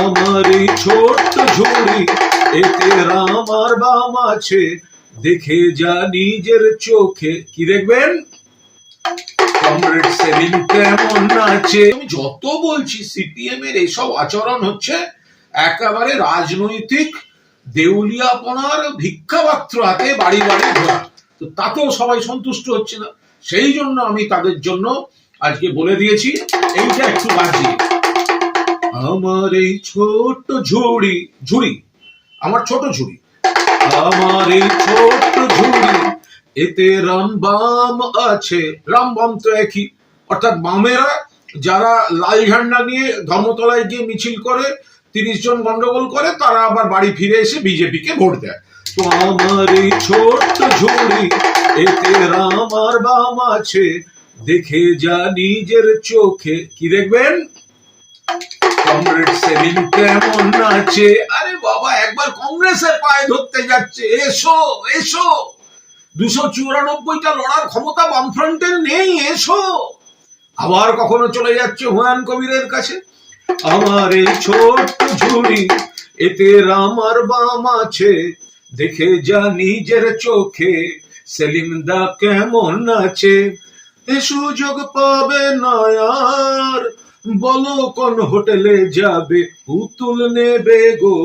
আমার এই ছোট্ট ঝুড়ি এতে রাম আর বাম আছে, দেখে যা নিজের চোখে। কি দেখবেন? কমরেড সেলিম কেমন নাচে। আমি যত বলছি সিপিএম এর এসব আচরণ হচ্ছে একেবারে রাজনৈতিক দেউলিয়াপনার ভিক্ষাপাত্র হাতে বাড়ি বাড়ি ঘোরা। তো তাতেও সবাই সন্তুষ্ট হচ্ছে না, সেই জন্য আমি তাদের জন্য আজকে বলে দিয়েছি এইটা একটু বাজিয়ে। আমার এই ছোট্ট ঝুড়ি, ঝুড়ি আমার ছোট ঝুড়ি, আমার এই ছোট্ট ঝুড়ি এতে রাম বাম আছে। রাম বাম তো একই, অর্থাৎ বামেরা যারা লাল ঝান্ডা নিয়ে ধর্মতলায় গিয়ে মিছিল করে 30 জন গন্ডগোল করে, তারা আবার বাড়ি ফিরে এসে বিজেপিকে ভোট দেয়। তো আমার এই ছোট্ট ঝুড়ি এতে রাম আর বাম আছে, দেখে যা নিজের চোখে। কি দেখবেন? কমরেড সেলিম কেমন নাচে। আরে বাবা, একবার কংগ্রেসের পায়ে ধরতে যাচ্ছে, এসো এসো। 294টা লড়ার ক্ষমতা বামফ্রন্টের নেই, এসো। আবার কখনো চলে যাচ্ছে হুমায়ুন কবিরের কাছে। আমার এই ছোট্ট ঝুড়ি এতে রাম আর বাম আছে, দেখে যা নিজের চোখে। সেলিম দা কেমন নাচে। এ সুযোগ পাবে না আর, বলো কোন হোটেলে যাবে, পুতুল নেবে গো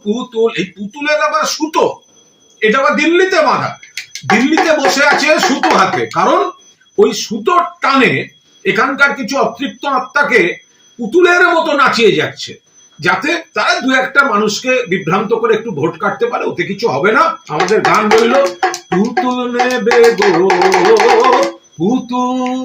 পুতুল। এই পুতুলের আবার সুতো, এটা আবার দিল্লিতে বাঁধা, দিল্লিতে বসে আছে সুতো হাতে, কারণ ওই সুতোর টানে এখানকার কিছু অতৃপ্ত আত্মাকে পুতুলের মতো নাচিয়ে যাচ্ছে, যাতে তারা দু একটা মানুষকে বিভ্রান্ত করে একটু ভোট কাটতে পারে। ওতে কিছু হবে না। আমাদের গান রইল, পুতুল নেবে গো পুতুল।